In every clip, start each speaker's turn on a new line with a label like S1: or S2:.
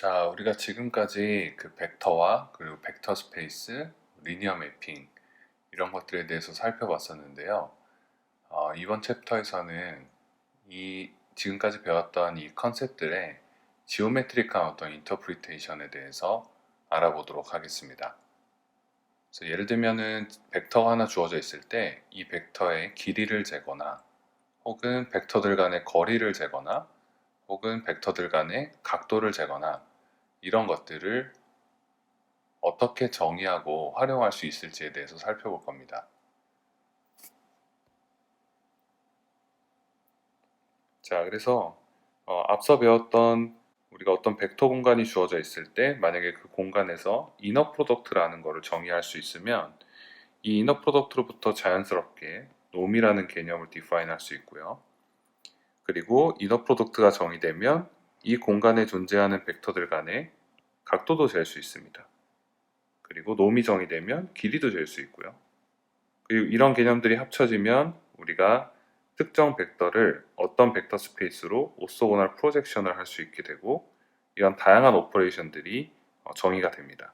S1: 자, 우리가 지금까지 그 벡터와 그리고 벡터 스페이스, 리니어 매핑 이런 것들에 대해서 살펴봤었는데요. 이번 챕터에서는 이 지금까지 배웠던 이 컨셉들의 지오메트릭한 어떤 인터프리테이션에 대해서 알아보도록 하겠습니다. 그래서 예를 들면은 벡터가 하나 주어져 있을 때 이 벡터의 길이를 재거나 혹은 벡터들 간의 거리를 재거나 혹은 벡터들 간의 각도를 재거나 이런 것들을 어떻게 정의하고 활용할 수 있을지에 대해서 살펴볼 겁니다. 자, 그래서 앞서 배웠던 우리가 어떤 벡터 공간이 주어져 있을 때 만약에 그 공간에서 이너 프로덕트라는 것을 정의할 수 있으면 이 이너 프로덕트로부터 자연스럽게 놈이라는 개념을 디파인 할 수 있고요. 그리고 이너 프로덕트가 정의되면 이 공간에 존재하는 벡터들 간의 각도도 잴 수 있습니다. 그리고 놈이 정의되면 길이도 잴 수 있고요. 그리고 이런 개념들이 합쳐지면 우리가 특정 벡터를 어떤 벡터 스페이스로 오소고날 프로젝션을 할 수 있게 되고 이런 다양한 오퍼레이션들이 정의가 됩니다.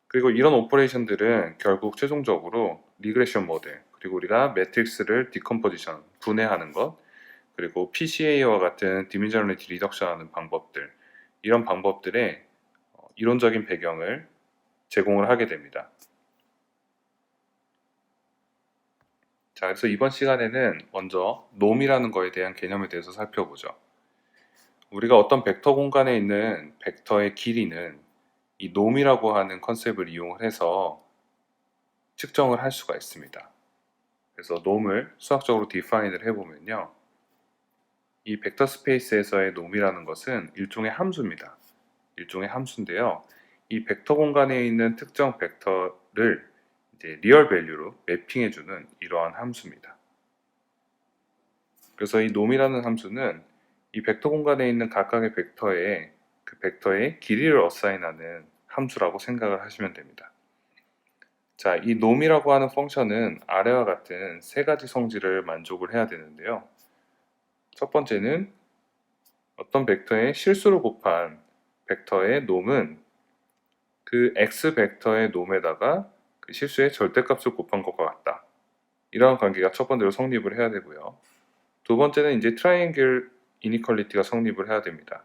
S1: 그리고 이런 오퍼레이션들은 결국 최종적으로 리그레션 모델, 그리고 우리가 매트릭스를 디컴포지션, 분해하는 것, 그리고 PCA와 같은 디미저널리티 리덕션 하는 방법들, 이런 방법들의 이론적인 배경을 제공을 하게 됩니다. 자, 그래서 이번 시간에는 먼저 놈이라는 거에 대한 개념에 대해서 살펴보죠. 우리가 어떤 벡터 공간에 있는 벡터의 길이는 이 놈이라고 하는 컨셉을 이용을 해서 측정을 할 수가 있습니다. 그래서 놈을 수학적으로 디파인을 해보면요. 이 벡터 스페이스에서의 놈이라는 것은 일종의 함수입니다. 일종의 함수인데요. 이 벡터 공간에 있는 특정 벡터를 이제 리얼 밸류로 매핑해주는 이러한 함수입니다. 그래서 이 놈이라는 함수는 이 벡터 공간에 있는 각각의 벡터에 그 벡터의 길이를 어사인하는 함수라고 생각을 하시면 됩니다. 자, 이 놈이라고 하는 펑션은 아래와 같은 세 가지 성질을 만족을 해야 되는데요. 첫 번째는 어떤 벡터의 실수로 곱한 벡터의 놈은 그 x 벡터의 놈에다가 그 실수의 절대값을 곱한 것과 같다. 이러한 관계가 첫 번째로 성립을 해야 되고요. 두 번째는 이제 트라이앵글 이니퀄리티가 성립을 해야 됩니다.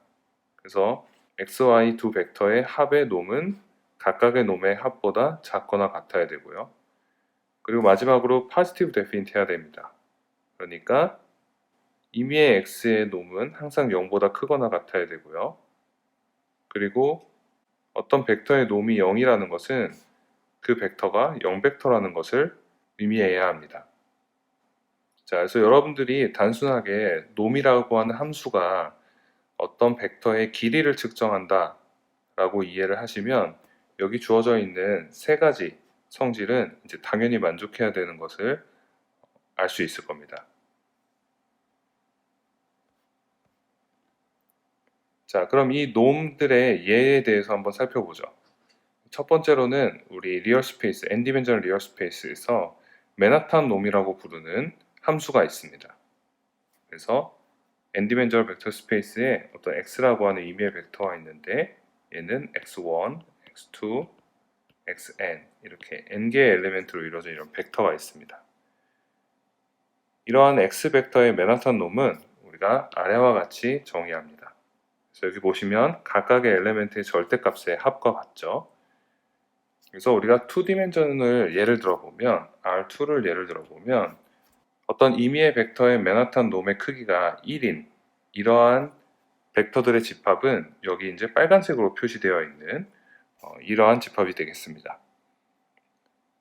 S1: 그래서 x, y 두 벡터의 합의 놈은 각각의 놈의 합보다 작거나 같아야 되고요. 그리고 마지막으로 포지티브 데피니트 해야 됩니다. 그러니까 임의의 x의 놈은 항상 0보다 크거나 같아야 되고요. 그리고 어떤 벡터의 놈이 0이라는 것은 그 벡터가 0벡터라는 것을 의미해야 합니다. 자, 그래서 여러분들이 단순하게 놈이라고 하는 함수가 어떤 벡터의 길이를 측정한다 라고 이해를 하시면 여기 주어져 있는 세 가지 성질은 이제 당연히 만족해야 되는 것을 알 수 있을 겁니다. 자, 그럼 이 놈들의 예에 대해서 한번 살펴보죠. 첫 번째로는 우리 리얼 스페이스, n 디멘전al 리얼 스페이스에서 맨하탄 놈이라고 부르는 함수가 있습니다. 그래서 n 디멘전al 벡터 스페이스에 어떤 x라고 하는 임의의 벡터가 있는데 얘는 x1, x2, xn 이렇게 n개의 엘리멘트로 이루어진 이런 벡터가 있습니다. 이러한 x 벡터의 맨하탄 놈은 우리가 아래와 같이 정의합니다. 그래서 여기 보시면 각각의 엘리멘트의 절대값의 합과 같죠. 그래서 우리가 2디멘전을 예를 들어보면 R2를 예를 들어보면 어떤 임의의 벡터의 맨하탄 놈의 크기가 1인 이러한 벡터들의 집합은 여기 이제 빨간색으로 표시되어 있는 이러한 집합이 되겠습니다.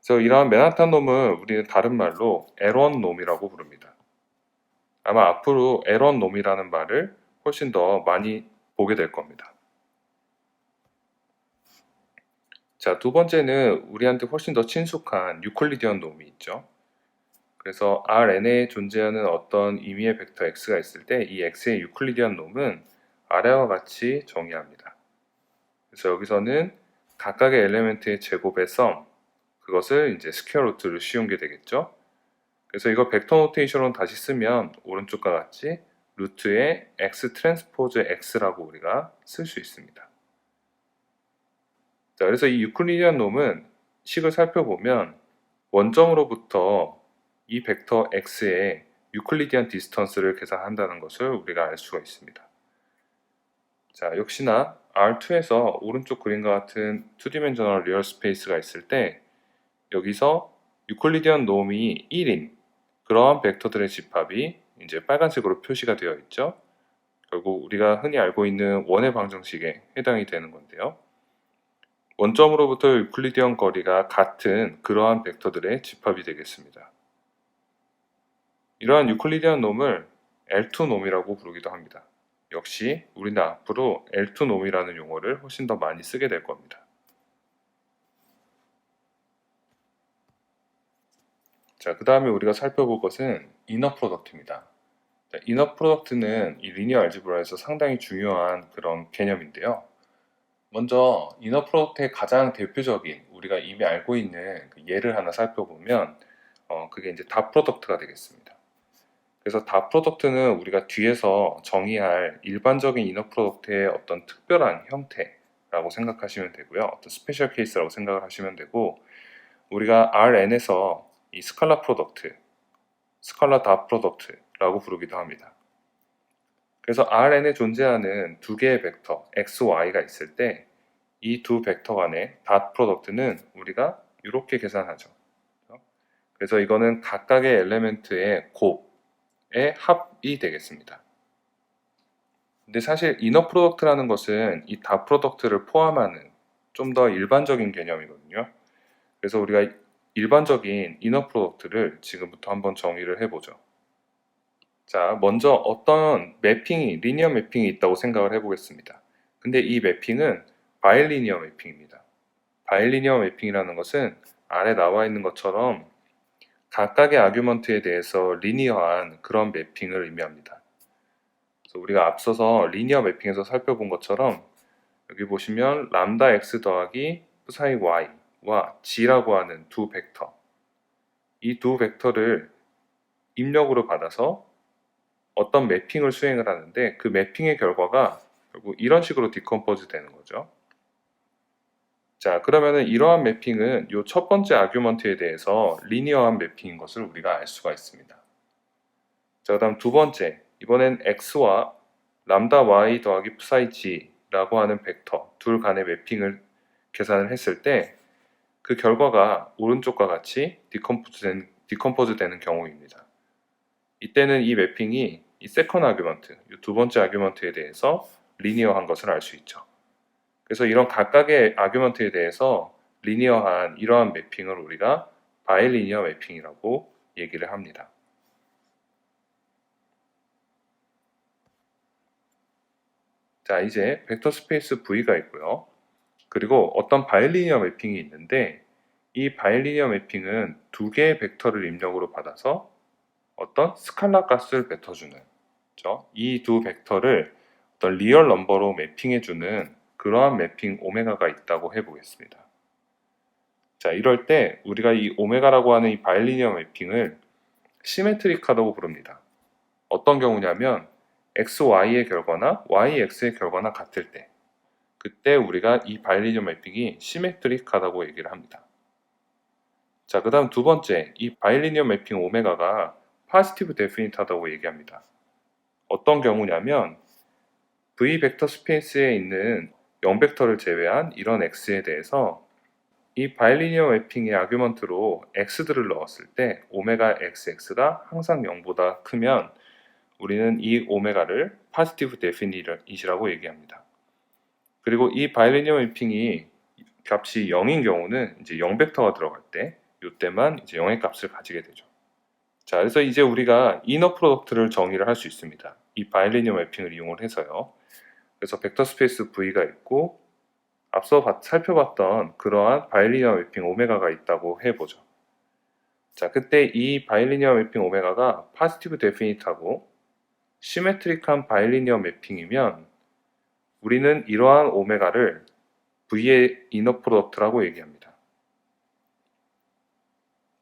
S1: 그래서 이러한 맨하탄 놈은 우리는 다른 말로 L1 놈이라고 부릅니다. 아마 앞으로 L1 놈이라는 말을 훨씬 더 많이 보게 될 겁니다. 자, 두 번째는 우리한테 훨씬 더 친숙한 유클리디언 놈이 있죠. 그래서 Rn에 존재하는 어떤 임의의 벡터 x가 있을 때 이 x의 유클리디언 놈은 아래와 같이 정의합니다. 그래서 여기서는 각각의 엘리멘트의 제곱의 썸, 그것을 이제 스퀘어 루트를 씌운 게 되겠죠. 그래서 이걸 벡터 노테이션으로 다시 쓰면 오른쪽과 같이 루트의 x 트랜스포즈 x라고 우리가 쓸 수 있습니다. 자, 그래서 이 유클리디안 놈은 식을 살펴보면 원점으로부터 이 벡터 x의 유클리디안 디스턴스를 계산한다는 것을 우리가 알 수가 있습니다. 자, 역시나 R2에서 오른쪽 그림과 같은 2디멘셔널 리얼 스페이스가 있을 때 여기서 유클리디안 놈이 1인 그러한 벡터들의 집합이 이제 빨간색으로 표시가 되어 있죠. 결국 우리가 흔히 알고 있는 원의 방정식에 해당이 되는 건데요. 원점으로부터 유클리디언 거리가 같은 그러한 벡터들의 집합이 되겠습니다. 이러한 유클리디안 놈을 L2 놈이라고 부르기도 합니다. 역시 우리는 앞으로 L2 놈이라는 용어를 훨씬 더 많이 쓰게 될 겁니다. 자, 그 다음에 우리가 살펴볼 것은 이너 프로덕트입니다. 이너 프로덕트는 이 리니어 알지브라에서 상당히 중요한 그런 개념인데요. 먼저 이너 프로덕트의 가장 대표적인 우리가 이미 알고 있는 그 예를 하나 살펴보면 그게 이제 닷 프로덕트가 되겠습니다. 그래서 닷 프로덕트는 우리가 뒤에서 정의할 일반적인 이너 프로덕트의 어떤 특별한 형태라고 생각하시면 되고요. 어떤 스페셜 케이스라고 생각을 하시면 되고, 우리가 Rn에서 이 스칼라 프로덕트, 스칼라 닷 프로덕트라고 부르기도 합니다. 그래서 Rn에 존재하는 두 개의 벡터 x, y가 있을 때 이 두 벡터 간의 닷 프로덕트는 우리가 이렇게 계산하죠. 그래서 이거는 각각의 엘레멘트의 곱의 합이 되겠습니다. 근데 사실 이너 프로덕트라는 것은 이 닷 프로덕트를 포함하는 좀 더 일반적인 개념이거든요. 그래서 우리가 일반적인 이너 프로덕트를 지금부터 한번 정의를 해보죠. 자, 먼저 어떤 매핑이, 리니어 매핑이 있다고 생각을 해보겠습니다. 근데 이 매핑은 바일리니어 매핑입니다. 바일리니어 매핑이라는 것은 아래 나와 있는 것처럼 각각의 아규먼트에 대해서 리니어한 그런 매핑을 의미합니다. 그래서 우리가 앞서서 리니어 매핑에서 살펴본 것처럼 여기 보시면 람다 x 더하기 psi y와 g라고 하는 두 벡터, 이 두 벡터를 입력으로 받아서 어떤 매핑을 수행을 하는데 그 매핑의 결과가 결국 이런 식으로 디컴포즈 되는 거죠. 자, 그러면은 이러한 매핑은 이 첫 번째 아규먼트에 대해서 리니어한 매핑인 것을 우리가 알 수가 있습니다. 자, 그다음 두 번째, 이번엔 x와 람다 y 더하기 psi g라고 하는 벡터 둘 간의 매핑을 계산을 했을 때 그 결과가 오른쪽과 같이 디컴포즈 되는 경우입니다. 이때는 이 매핑이 이 세컨 아규먼트, 이 두 번째 아규먼트에 대해서 리니어한 것을 알 수 있죠. 그래서 이런 각각의 아규먼트에 대해서 리니어한 이러한 매핑을 우리가 바일리니어 매핑이라고 얘기를 합니다. 자, 이제 벡터 스페이스 V가 있고요. 그리고 어떤 바일리니어 매핑이 있는데 이 바일리니어 매핑은 두 개의 벡터를 입력으로 받아서 어떤 스칼라 값을 뱉어주는, 이 두 벡터를 어떤 리얼 넘버로 매핑해주는 그러한 매핑 오메가가 있다고 해보겠습니다. 자, 이럴 때 우리가 이 오메가라고 하는 이 바일리니어 매핑을 시메트릭하다고 부릅니다. 어떤 경우냐면 XY의 결과나 YX의 결과나 같을 때, 그때 우리가 이 바일리니어 매핑이 시메트릭하다고 얘기를 합니다. 자, 그 다음 두 번째, 이 바일리니어 매핑 오메가가 파지티브 데피니트하다고 얘기합니다. 어떤 경우냐면 V 벡터 스페이스에 있는 0벡터를 제외한 이런 X에 대해서 이 바일리니어 매핑의 아규먼트로 X들을 넣었을 때 오메가 XX가 항상 0보다 크면 우리는 이 오메가를 파지티브 데피니트이라고 얘기합니다. 그리고 이 바일리니어 매핑이 값이 0인 경우는 이제 0벡터가 들어갈 때 이때만 이제 0의 값을 가지게 되죠. 자, 그래서 이제 우리가 이너 프로덕트를 정의를 할 수 있습니다. 이 바일리니어 매핑을 이용을 해서요. 그래서 벡터 스페이스 V가 있고 앞서 살펴봤던 그러한 바일리니어 매핑 오메가가 있다고 해보죠. 자, 그때 이 바일리니어 매핑 오메가가 파지티브 데피니트하고 시메트릭한 바일리니어 매핑이면 우리는 이러한 오메가를 V의 이너 프로덕트라고 얘기합니다.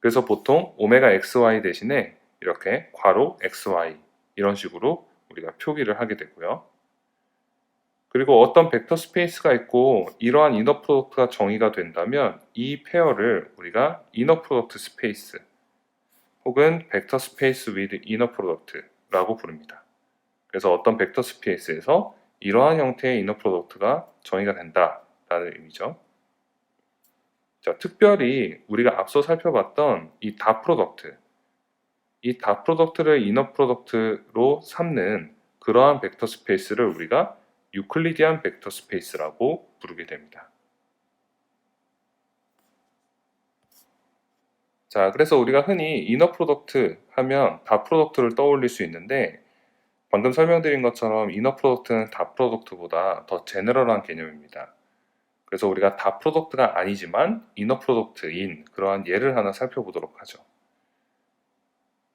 S1: 그래서 보통 오메가 XY 대신에 이렇게 괄호 XY 이런 식으로 우리가 표기를 하게 되고요. 그리고 어떤 벡터 스페이스가 있고 이러한 이너 프로덕트가 정의가 된다면 이 페어를 우리가 이너 프로덕트 스페이스 혹은 벡터 스페이스 with 이너 프로덕트라고 부릅니다. 그래서 어떤 벡터 스페이스에서 이러한 형태의 이너 프로덕트가 정의가 된다라는 의미죠. 자, 특별히 우리가 앞서 살펴봤던 이 다 프로덕트, 이 다 프로덕트를 이너 프로덕트로 삼는 그러한 벡터 스페이스를 우리가 유클리디안 벡터 스페이스라고 부르게 됩니다. 자, 그래서 우리가 흔히 이너 프로덕트 하면 다 프로덕트를 떠올릴 수 있는데 방금 설명드린 것처럼 이너 프로덕트는 다 프로덕트보다 더 제너럴한 개념입니다. 그래서 우리가 다 프로덕트가 아니지만 이너 프로덕트인 그러한 예를 하나 살펴보도록 하죠.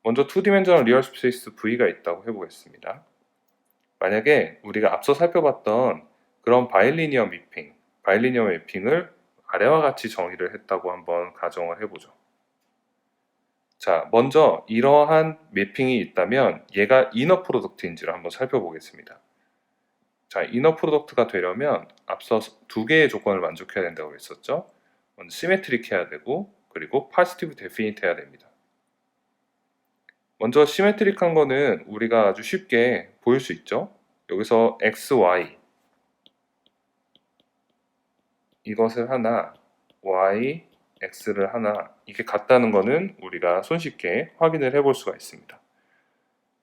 S1: 먼저 2디멘저널 리얼 스페이스 V가 있다고 해보겠습니다. 만약에 우리가 앞서 살펴봤던 그런 바일리니어 매핑을 아래와 같이 정의를 했다고 한번 가정을 해보죠. 자, 먼저 이러한 매핑이 있다면 얘가 이너 프로덕트인지를 한번 살펴보겠습니다. 자, 이너 프로덕트가 되려면 앞서 두 개의 조건을 만족해야 된다고 했었죠. 먼저 시메트릭 해야 되고 그리고 포지티브 데피니트 해야 됩니다. 먼저 시메트릭한 거는 우리가 아주 쉽게 보일 수 있죠. 여기서 x, y 이것을 하나, y, x를 하나 이게 같다는 거는 우리가 손쉽게 확인을 해볼 수가 있습니다.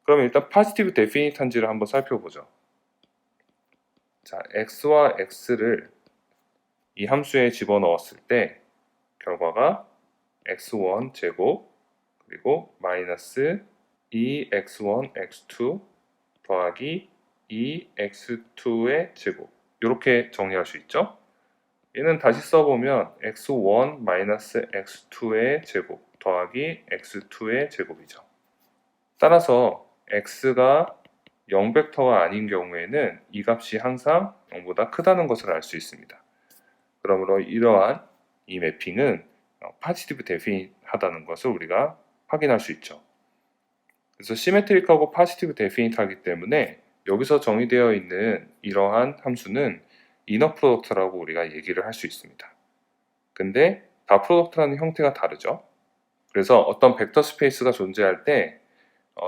S1: 그럼 일단 포지티브 데피니트한지를 한번 살펴보죠. 자, x와 x를 이 함수에 집어넣었을 때 결과가 x1 제곱 그리고 마이너스 2x1 x2 더하기 2x2의 제곱 이렇게 정리할 수 있죠. 얘는 다시 써보면 x1 마이너스 x2의 제곱 더하기 x2의 제곱이죠. 따라서 x가 0벡터가 아닌 경우에는 이 값이 항상 0보다 크다는 것을 알 수 있습니다. 그러므로 이러한 이 매핑은 포지티브 데피니트하다는 것을 우리가 확인할 수 있죠. 그래서 시메트릭하고 포지티브 데피니트하기 때문에 여기서 정의되어 있는 이러한 함수는 이너 프로덕트라고 우리가 얘기를 할 수 있습니다. 근데 다 프로덕트라는 형태가 다르죠. 그래서 어떤 벡터 스페이스가 존재할 때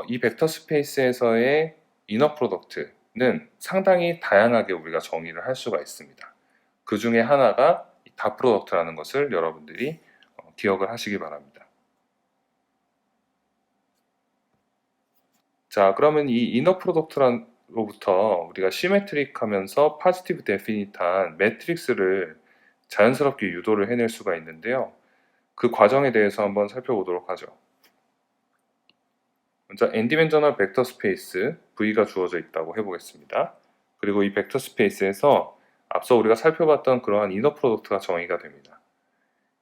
S1: 이 벡터 스페이스에서의 이너 프로덕트는 상당히 다양하게 우리가 정의를 할 수가 있습니다. 그 중에 하나가 다 프로덕트라는 것을 여러분들이 기억을 하시기 바랍니다. 자, 그러면 이 이너 프로덕트로부터 우리가 시메트릭 하면서 포지티브 데피니트한 매트릭스를 자연스럽게 유도를 해낼 수가 있는데요. 그 과정에 대해서 한번 살펴보도록 하죠. 먼저 n디멘저널 벡터 스페이스 V가 주어져 있다고 해보겠습니다. 그리고 이 벡터 스페이스에서 앞서 우리가 살펴봤던 그러한 이너 프로덕트가 정의가 됩니다.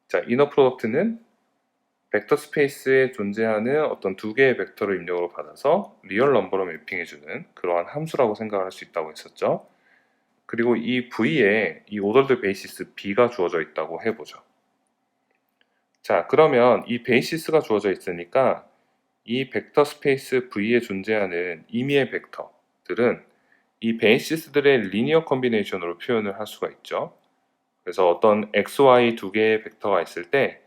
S1: 자, 이너 프로덕트는 벡터 스페이스에 존재하는 어떤 두 개의 벡터를 입력으로 받아서 리얼 넘버로 매핑해주는 그러한 함수라고 생각할 수 있다고 했었죠. 그리고 이 V에 이 오더드 베이시스 B가 주어져 있다고 해보죠. 자, 그러면 이 베이시스가 주어져 있으니까 이 벡터 스페이스 V에 존재하는 임의의 벡터들은 이 베이시스들의 리니어 컨비네이션으로 표현을 할 수가 있죠. 그래서 어떤 x, y 두 개의 벡터가 있을 때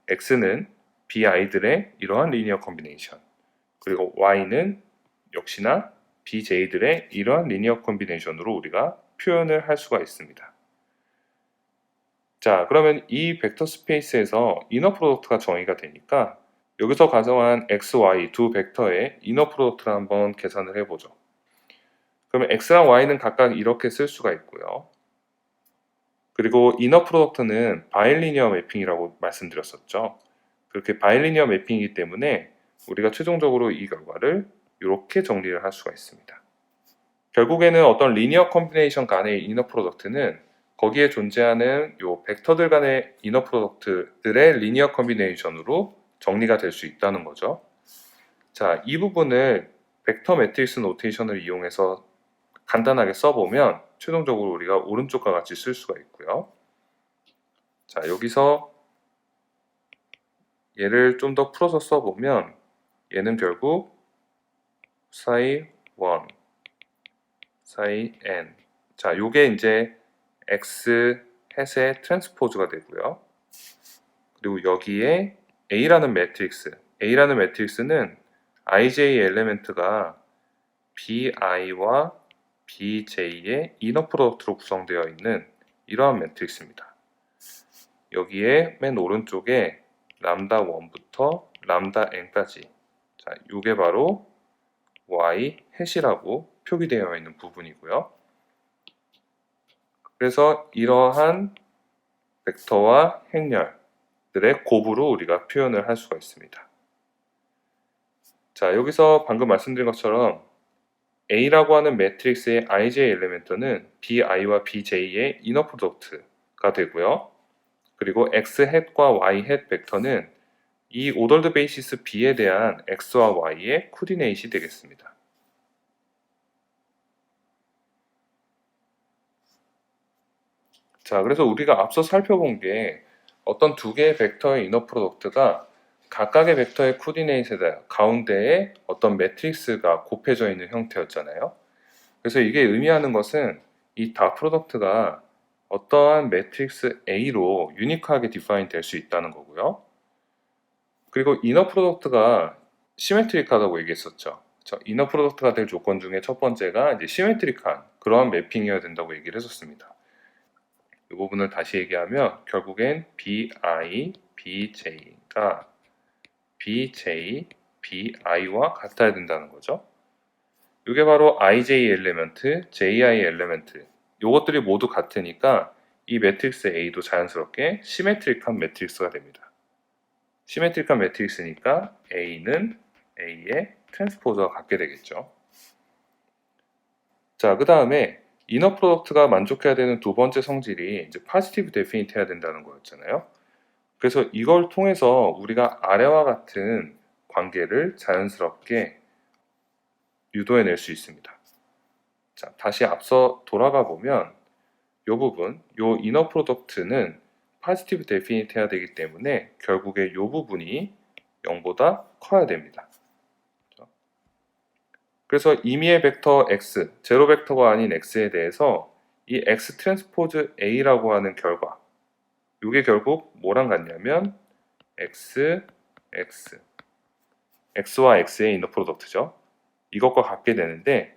S1: x는 bi들의 이러한 리니어 컨비네이션 그리고 y는 역시나 bij들의 이러한 리니어 컨비네이션으로 우리가 표현을 할 수가 있습니다. 자, 그러면 이 벡터 스페이스에서 이너 프로덕트가 정의가 되니까 여기서 가정한 x, y 두 벡터의 이너 프로덕트를 한번 계산을 해보죠. 그러면 x랑 y는 각각 이렇게 쓸 수가 있고요. 그리고 이너 프로덕트는 바일리니어 매핑이라고 말씀드렸었죠. 그렇게 바일리니어 매핑이기 때문에 우리가 최종적으로 이 결과를 이렇게 정리를 할 수가 있습니다. 결국에는 어떤 리니어 컨비네이션 간의 이너 프로덕트는 거기에 존재하는 요 벡터들 간의 이너 프로덕트들의 리니어 컨비네이션으로 정리가 될 수 있다는 거죠. 자, 이 부분을 벡터 매트릭스 노테이션을 이용해서 간단하게 써보면 최종적으로 우리가 오른쪽과 같이 쓸 수가 있고요. 자, 여기서 얘를 좀 더 풀어서 써보면 얘는 결국 psi 1, psi n 자, 요게 이제 X 햇의 트랜스포즈가 되고요. 그리고 여기에 A라는 매트릭스는 IJ 엘레멘트가 BI와 BJ의 이너 프로덕트로 구성되어 있는 이러한 매트릭스입니다. 여기에 맨 오른쪽에 람다 1부터 람다 n까지, 자, 이게 바로 Y 햇이라고 표기되어 있는 부분이고요. 그래서 이러한 벡터와 행렬들의 곱으로 우리가 표현을 할 수가 있습니다. 자, 여기서 방금 말씀드린 것처럼 A라고 하는 매트릭스의 IJ 엘레멘트는 BI와 BJ의 이너 프로덕트가 되고요. 그리고 X 햇과 Y 햇 벡터는 이 오더드 베이시스 B에 대한 X와 Y의 코디네이트이 되겠습니다. 자, 그래서 우리가 앞서 살펴본 게 어떤 두 개의 벡터의 이너 프로덕트가 각각의 벡터의 코디네이트에다 가운데에 어떤 매트릭스가 곱해져 있는 형태였잖아요. 그래서 이게 의미하는 것은 이 다 프로덕트가 어떠한 매트릭스 A로 유니크하게 디파인 될 수 있다는 거고요. 그리고 이너 프로덕트가 시메트릭하다고 얘기했었죠. 이너 프로덕트가 될 조건 중에 첫 번째가 이제 시메트릭한 그러한 매핑이어야 된다고 얘기를 했었습니다. 이 부분을 다시 얘기하면 결국엔 BI, BJ가 BJ, BI와 같아야 된다는 거죠. 이게 바로 IJ 엘레멘트, JI 엘레멘트, 이것들이 모두 같으니까 이 매트릭스 A도 자연스럽게 시메트릭한 매트릭스가 됩니다. 시메트릭한 매트릭스니까 A는 A의 트랜스포즈와 같게 되겠죠. 자, 그 다음에 이너 프로덕트가 만족해야 되는 두 번째 성질이 이제 파지티브 데피니트 해야 된다는 거였잖아요. 그래서 이걸 통해서 우리가 아래와 같은 관계를 자연스럽게 유도해낼 수 있습니다. 자, 다시 앞서 돌아가 보면 이 부분, 이 이너 프로덕트는 파지티브 데피니트 해야 되기 때문에 결국에 이 부분이 0보다 커야 됩니다. 그래서 임의의 벡터 x, 제로 벡터가 아닌 x에 대해서 이 x 트랜스포즈 a라고 하는 결과, 이게 결국 뭐랑 같냐면 x, x, x와 x의 이너 프로덕트죠. 이것과 같게 되는데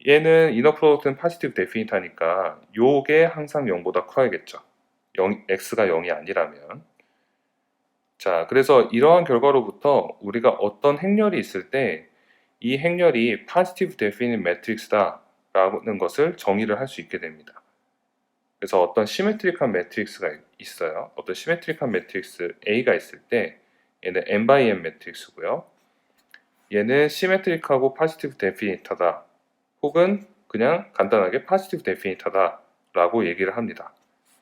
S1: 얘는 이너 프로덕트는 파지티브 데피니트 하니까 요게 항상 0보다 커야겠죠. x가 0이 아니라면. 자, 그래서 이러한 결과로부터 우리가 어떤 행렬이 있을 때 이 행렬이 파지티브 데피니트 매트릭스다 라는 것을 정의를 할 수 있게 됩니다. 그래서 어떤 시메트릭한 매트릭스가 있어요. 어떤 시메트릭한 매트릭스 A가 있을 때 얘는 n by n 매트릭스고요. 얘는 시메트릭하고 파지티브 데피니트하다 혹은 그냥 간단하게 파지티브 데피니트하다 라고 얘기를 합니다.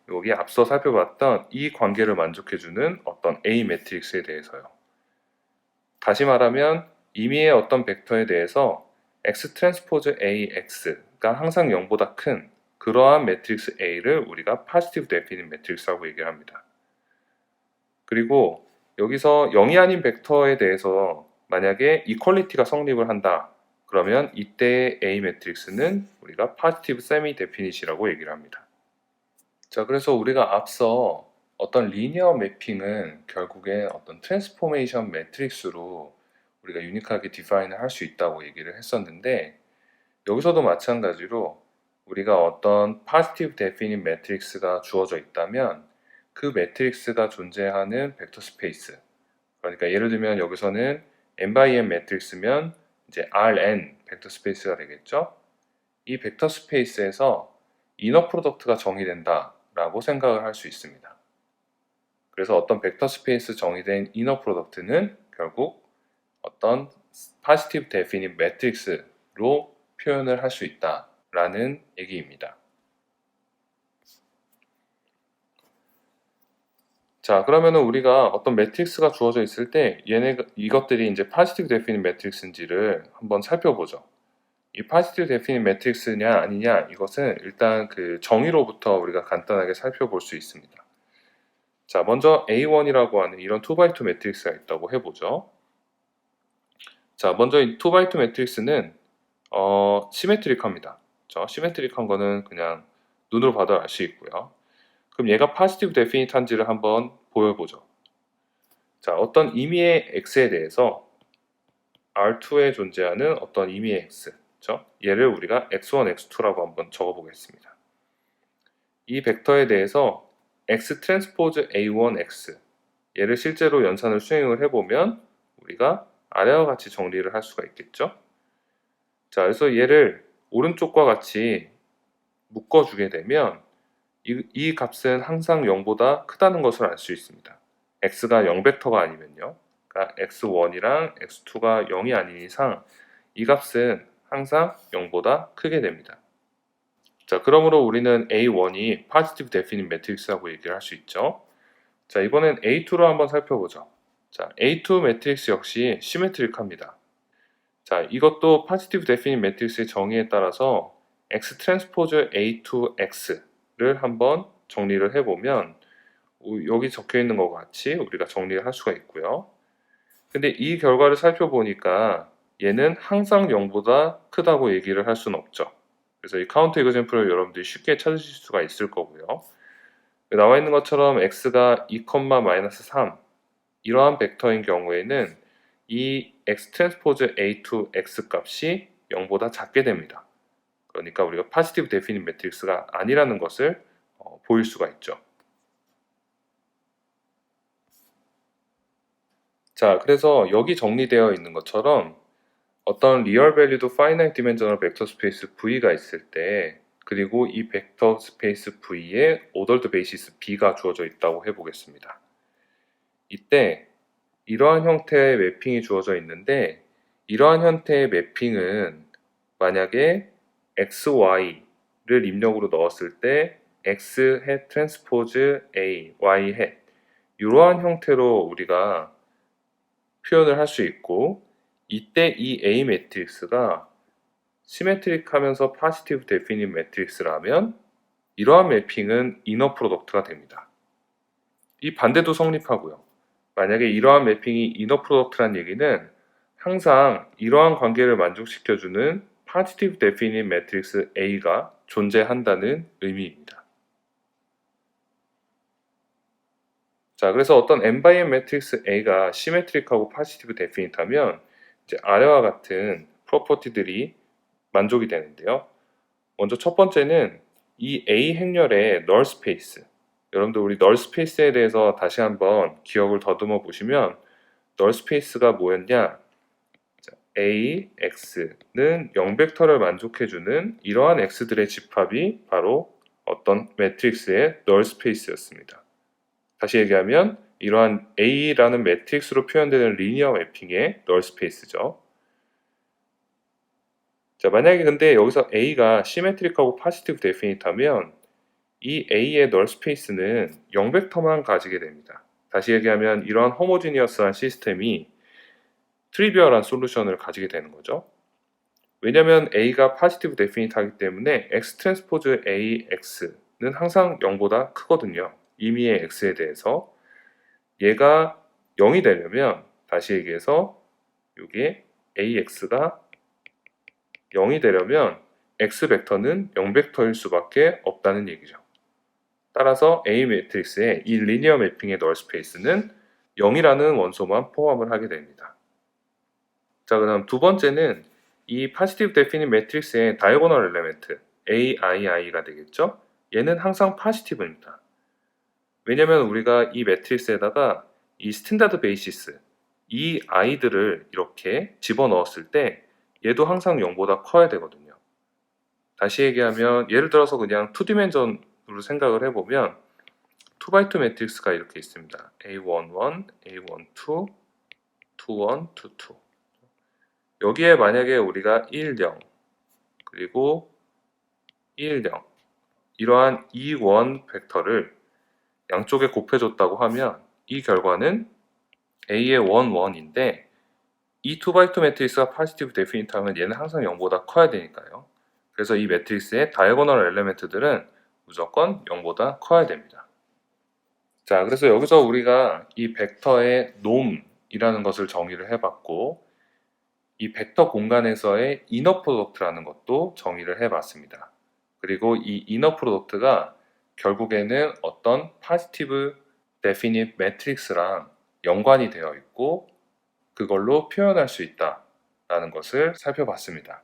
S1: 여기 앞서 살펴봤던 이 관계를 만족해주는 어떤 A 매트릭스에 대해서요. 다시 말하면 임의의 어떤 벡터에 대해서 X 트랜스포즈 AX가 항상 0보다 큰 그러한 매트릭스 A를 우리가 파지티브 데피니트 매트릭스라고 얘기를 합니다. 그리고 여기서 0이 아닌 벡터에 대해서 만약에 이퀄리티가 성립을 한다. 그러면 이때의 A 매트릭스는 우리가 파지티브 세미 데피니시라고 얘기를 합니다. 자, 그래서 우리가 앞서 어떤 리니어 매핑은 결국에 어떤 트랜스포메이션 매트릭스로 우리가 유니크하게 디파인을 할 수 있다고 얘기를 했었는데 여기서도 마찬가지로 우리가 어떤 파지티브 데피니트 매트릭스가 주어져 있다면 그 매트릭스가 존재하는 벡터 스페이스, 그러니까 예를 들면 여기서는 n by n 매트릭스면 이제 Rn 벡터 스페이스가 되겠죠. 이 벡터 스페이스에서 이너 프로덕트가 정의된다 라고 생각을 할 수 있습니다. 그래서 어떤 벡터 스페이스 정의된 이너 프로덕트는 결국 어떤 파지티브 데피니트 매트릭스로 표현을 할 수 있다라는 얘기입니다. 자, 그러면은 우리가 어떤 매트릭스가 주어져 있을 때 이것들이 이제 파지티브 데피니트 매트릭스인지를 한번 살펴보죠. 이 파지티브 데피니트 매트릭스냐 아니냐 이것은 일단 그 정의로부터 우리가 간단하게 살펴볼 수 있습니다. 자, 먼저 A1이라고 하는 이런 2x2 매트릭스가 있다고 해보죠. 자, 먼저 이 2x2 매트릭스는 시메트릭합니다. 시메트릭한 거는 그냥 눈으로 봐도 알 수 있고요. 그럼 얘가 positive definite한지를 한번 보여보죠. 자, 어떤 임의의 x에 대해서 R2에 존재하는 어떤 임의의 x, 그렇죠? 얘를 우리가 x1, x2라고 한번 적어보겠습니다. 이 벡터에 대해서 x 트랜스포즈 a1 x, 얘를 실제로 연산을 수행을 해보면 우리가 아래와 같이 정리를 할 수가 있겠죠? 자, 그래서 얘를 오른쪽과 같이 묶어주게 되면 이 값은 항상 0보다 크다는 것을 알 수 있습니다. x가 0벡터가 아니면요. 그러니까 x1이랑 x2가 0이 아닌 이상 이 값은 항상 0보다 크게 됩니다. 자, 그러므로 우리는 A1이 Positive Definite Matrix라고 얘기를 할 수 있죠. 자, 이번엔 A2로 한번 살펴보죠. 자, A2 매트릭스 역시 시메트릭합니다. 자, 이것도 Positive Definite Matrix의 정의에 따라서 X 트랜스포즈 A2X를 한번 정리를 해보면 여기 적혀 있는 것과 같이 우리가 정리를 할 수가 있고요. 근데 이 결과를 살펴보니까 얘는 항상 0보다 크다고 얘기를 할 수는 없죠. 그래서 이 카운터 이그젬플을 여러분들이 쉽게 찾으실 수가 있을 거고요. 나와 있는 것처럼 x가 2,-3 이러한 벡터인 경우에는 이 x 트랜스포즈 a2 x 값이 0보다 작게 됩니다. 그러니까 우리가 파지티브 데피닛 매트릭스가 아니라는 것을 보일 수가 있죠. 자, 그래서 여기 정리되어 있는 것처럼 어떤 리얼 밸류드 파이나이트 디멘저널 벡터 스페이스 V가 있을 때, 그리고 이 벡터 스페이스 V에 오더드 베이시스 B가 주어져 있다고 해보겠습니다. 이때 이러한 형태의 매핑이 주어져 있는데, 이러한 형태의 매핑은 만약에 XY를 입력으로 넣었을 때 X 햇 트랜스포즈 A, Y 햇 이러한 형태로 우리가 표현을 할 수 있고, 이때 이 A 매트릭스가 시메트릭하면서 파지티브 데피닛 매트릭스라면 이러한 매핑은 이너 프로덕트가 됩니다. 이 반대도 성립하고요. 만약에 이러한 매핑이 이너 프로덕트란 얘기는 항상 이러한 관계를 만족시켜주는 파지티브 데피닛 매트릭스 A가 존재한다는 의미입니다. 자, 그래서 어떤 n×n 매트릭스 A가 시메트릭하고 파지티브 데피닛하면 이제 아래와 같은 프로퍼티들이 만족이 되는데요. 먼저 첫 번째는 이 A 행렬의 널 스페이스. 여러분들 우리 널 스페이스에 대해서 다시 한번 기억을 더듬어 보시면 널 스페이스가 뭐였냐? A, X는 0벡터를 만족해주는 이러한 X들의 집합이 바로 어떤 매트릭스의 널 스페이스였습니다. 다시 얘기하면 이러한 A라는 매트릭스로 표현되는 리니어 매핑의 널 스페이스죠. 자, 만약에 근데 여기서 A가 시메트릭하고 파지티브 데피닛하면 이 A의 널 스페이스는 0벡터만 가지게 됩니다. 다시 얘기하면 이러한 호모지니어스한 시스템이 트리비얼한 솔루션을 가지게 되는 거죠. 왜냐하면 A가 파지티브 데피닛하기 때문에 X 트랜스포즈 AX는 항상 0보다 크거든요. 임의의 X에 대해서. 얘가 0이 되려면 다시 얘기해서 여기에 AX가 0이 되려면 X 벡터는 0벡터일 수밖에 없다는 얘기죠. 따라서 A 매트릭스의 이 리니어 매핑의 널 스페이스는 0이라는 원소만 포함을 하게 됩니다. 자, 그다음 두 번째는 이 파지티브 데피닛 매트릭스의 다이고널 엘레멘트 AII가 되겠죠? 얘는 항상 파지티브입니다. 왜냐면 우리가 이 매트릭스에다가 이 스탠다드 베이시스 이 i들을 이렇게 집어넣었을 때 얘도 항상 0보다 커야 되거든요. 다시 얘기하면 예를 들어서 그냥 2디멘전으로 생각을 해보면 2x2 매트릭스가 이렇게 있습니다. A11, A12, 21, 22. 여기에 만약에 우리가 1, 0 그리고 1, 0 이러한 E1 벡터를 양쪽에 곱해줬다고 하면 이 결과는 A의 1, 1인데 이 2x2 매트릭스가 파지티브 데피니트 하면 얘는 항상 0보다 커야 되니까요. 그래서 이 매트릭스의 다이고널 엘레멘트들은 무조건 0보다 커야 됩니다. 자, 그래서 여기서 우리가 이 벡터의 놈이라는 것을 정의를 해봤고, 이 벡터 공간에서의 이너 프로덕트라는 것도 정의를 해봤습니다. 그리고 이 이너 프로덕트가 결국에는 어떤 positive definite matrix랑 연관이 되어 있고 그걸로 표현할 수 있다라는 것을 살펴봤습니다.